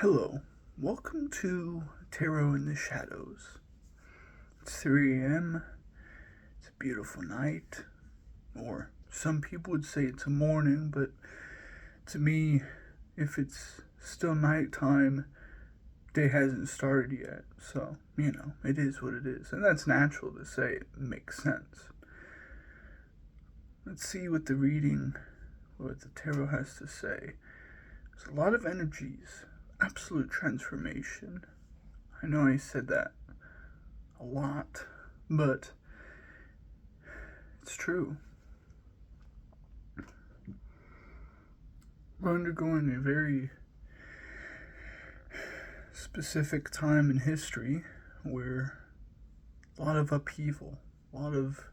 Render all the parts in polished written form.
Hello, welcome to Tarot in the Shadows. It's 3 a.m., it's a beautiful night, or some people would say it's a morning, but to me, if it's still nighttime, day hasn't started yet, so, it is what it is, and that's natural to say, it makes sense. Let's see what the tarot has to say. There's a lot of energies, absolute transformation. I know I said that a lot, but it's true. We're undergoing a very specific time in history where a lot of upheaval, a lot of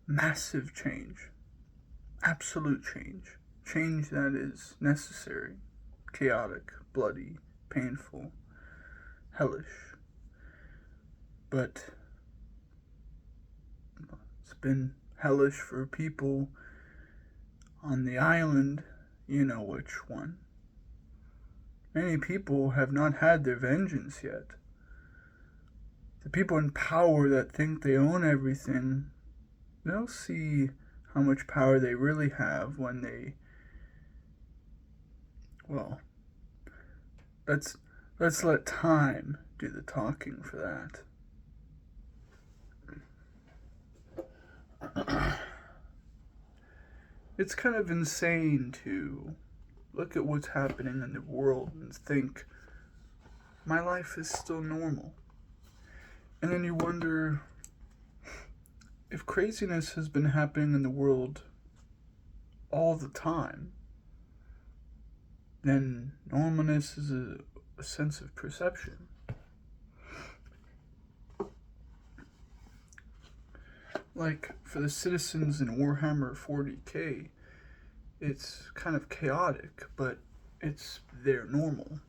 massive change, absolute change that is necessary, chaotic, bloody, painful, hellish. But it's been hellish for people on the island, you know which one. Many people have not had their vengeance yet. The people in power that think they own everything, they'll see how much power they really have when they, well, let's let time do the talking for that. It's kind of insane to look at what's happening in the world and think, my life is still normal. And then you wonder, if craziness has been happening in the world all the time, then normalness is a sense of perception. Like, for the citizens in Warhammer 40k, it's kind of chaotic, but it's their normal.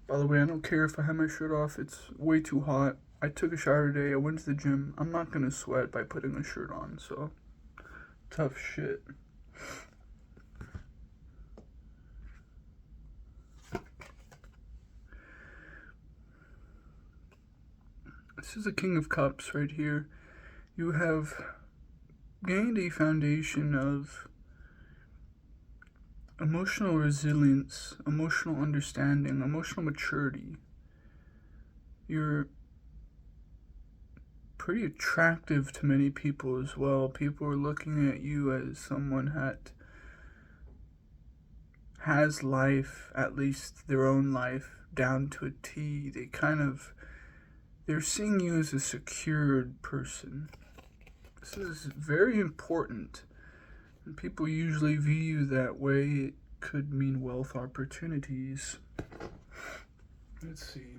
By the way, I don't care if I have my shirt off, it's way too hot. I took a shower today, I went to the gym. I'm not gonna sweat by putting a shirt on, so tough shit. This is the King of Cups right here. You have gained a foundation of emotional resilience, emotional understanding, emotional maturity. You're pretty attractive to many people as well. People are looking at you as someone that has life, at least their own life, down to a T. They're seeing you as a secured person. This is very important. And people usually view you that way. It could mean wealth opportunities. Let's see.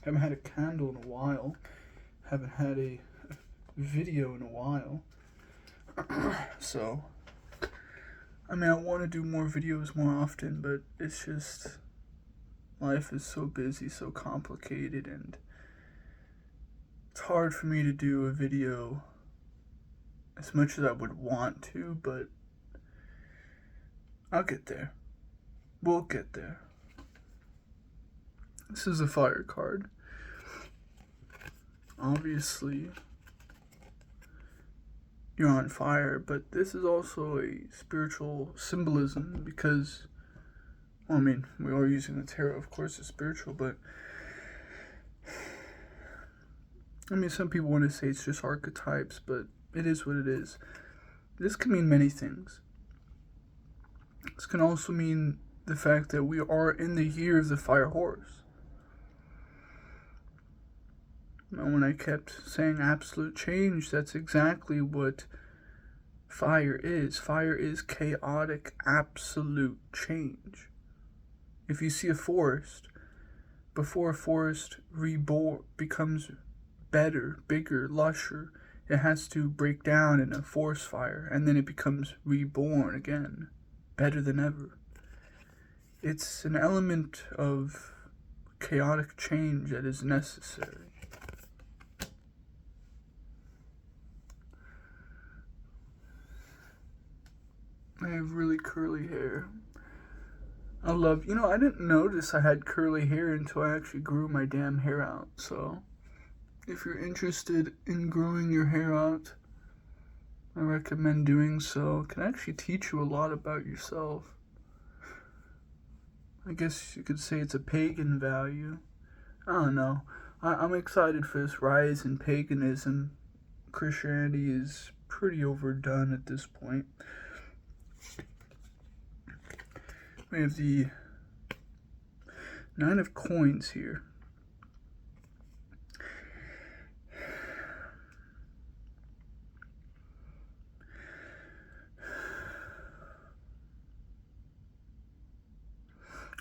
Haven't had a candle in a while. Haven't had a video in a while. So, I want to do more videos more often, but it's just, life is so busy, so complicated, and it's hard for me to do a video as much as I would want to, but I'll get there. We'll get there. This is a fire card. Obviously, you're on fire, but this is also a spiritual symbolism because, we are using the tarot, of course, it's spiritual, but some people want to say it's just archetypes, but it is what it is. This can mean many things. This can also mean the fact that we are in the year of the fire horse. When I kept saying absolute change, that's exactly what fire is. Fire is chaotic, absolute change. If you see a forest, before a forest becomes better, bigger, lusher, it has to break down in a forest fire, and then it becomes reborn again, better than ever. It's an element of chaotic change that is necessary. I have really curly hair. I love, I didn't notice I had curly hair until I actually grew my damn hair out. So, if you're interested in growing your hair out, I recommend doing so. It can actually teach you a lot about yourself. I guess you could say it's a pagan value. I don't know. I'm excited for this rise in paganism. Christianity is pretty overdone at this point. We have the Nine of Coins here.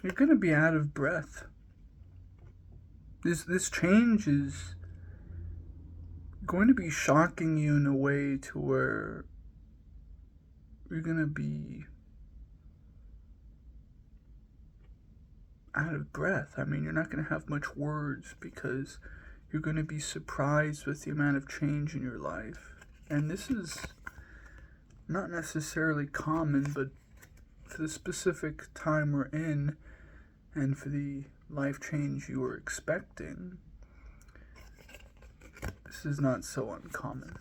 You're going to be out of breath. This change is going to be shocking you in a way to where you're going to be out of breath. I mean, you're not going to have much words because you're going to be surprised with the amount of change in your life. And this is not necessarily common, but for the specific time we're in and for the life change you were expecting, this is not so uncommon.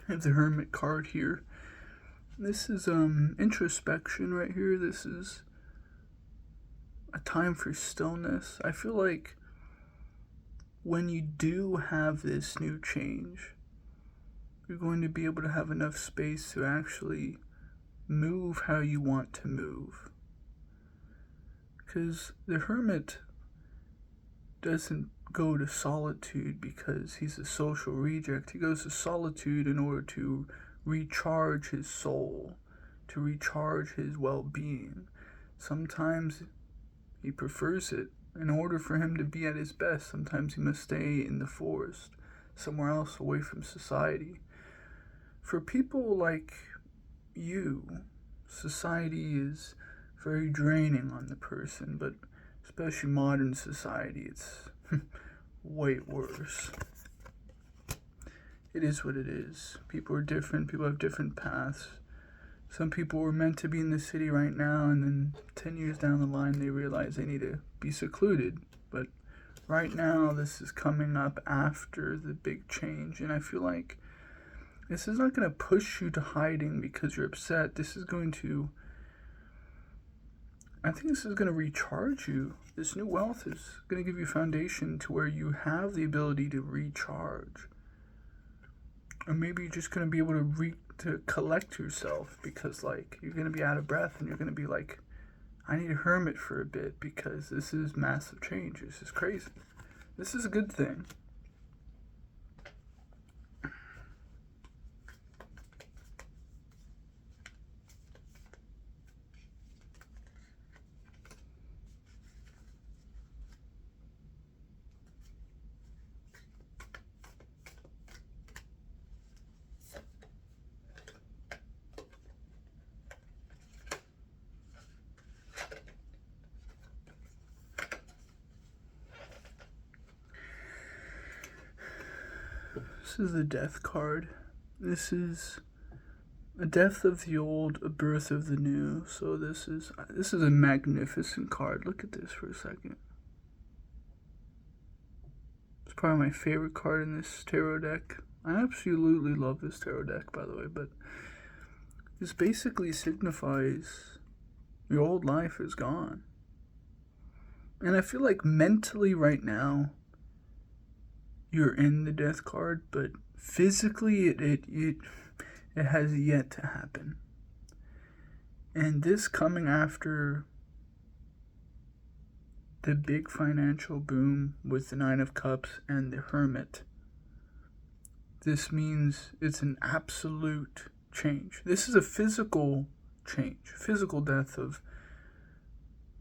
I have the Hermit card here. This is introspection right here. This is a time for stillness. I feel like when you do have this new change, you're going to be able to have enough space to actually move how you want to move. Because the Hermit doesn't go to solitude because he's a social reject. He goes to solitude in order to recharge his soul, to recharge his well-being. Sometimes he prefers it. In order for him to be at his best, sometimes he must stay in the forest, somewhere else away from society. For people like you, society is very draining on the person, but especially modern society, it's way worse. It is what it is. People are different. People have different paths. Some people were meant to be in the city right now, and then 10 years down the line, they realize they need to be secluded. But right now, this is coming up after the big change, and I feel like this is not going to push you to hiding because you're upset. This is going to, I think this is going to recharge you. This new wealth is going to give you a foundation to where you have the ability to recharge. Or maybe you're just going to be able to collect yourself because, like, you're going to be out of breath and you're going to be like, I need a hermit for a bit because this is massive change. This is crazy. This is a good thing. This is the Death card. This is a death of the old, a birth of the new. So this is a magnificent card. Look at this for a second. It's probably my favorite card in this tarot deck. I absolutely love this tarot deck, by the way, but this basically signifies your old life is gone. And I feel like mentally right now, you're in the Death card, but physically it has yet to happen. And this coming after the big financial boom with the Nine of Cups and the Hermit, this means it's an absolute change. This is a physical change, physical death of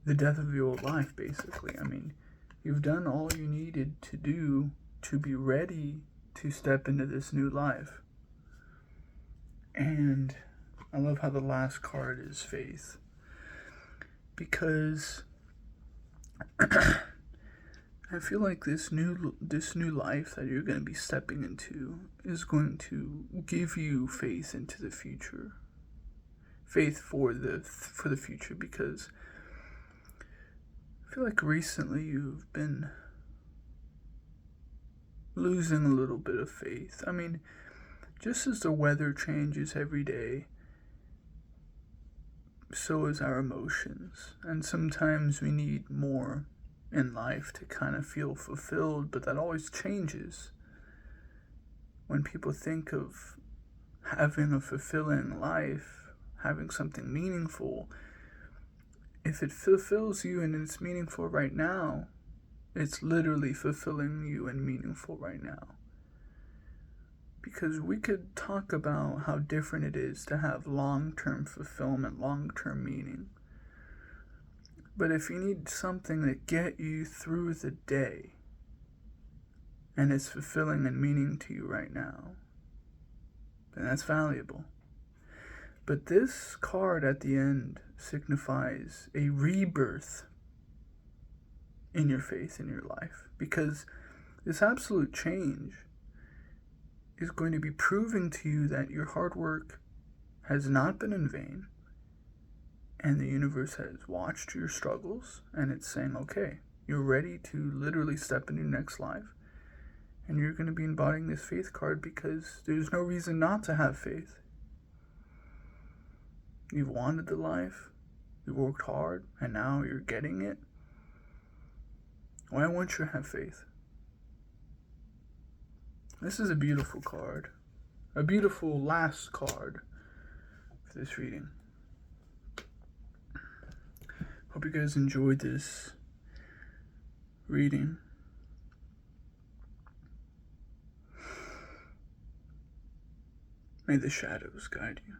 the death of your old life, basically. I mean, you've done all you needed to do to be ready to step into this new life. And I love how the last card is faith. Because I feel like this new life that you're going to be stepping into is going to give you faith into the future. Faith for the future, because I feel like recently you've been losing a little bit of faith. I mean, just as the weather changes every day, so is our emotions. And sometimes we need more in life to kind of feel fulfilled, but that always changes. When people think of having a fulfilling life, having something meaningful, if it fulfills you and it's meaningful right now, it's literally fulfilling you and meaningful right now. Because we could talk about how different it is to have long-term fulfillment, long-term meaning. But if you need something to get you through the day, and it's fulfilling and meaning to you right now, then that's valuable. But this card at the end signifies a rebirth in your faith, in your life. Because this absolute change is going to be proving to you that your hard work has not been in vain, and the universe has watched your struggles, and it's saying, okay, you're ready to literally step into your next life, and you're going to be embodying this faith card because there's no reason not to have faith. You've wanted the life, you worked hard, and now you're getting it. Why won't you have faith? This is a beautiful card. A beautiful last card for this reading. Hope you guys enjoyed this reading. May the shadows guide you.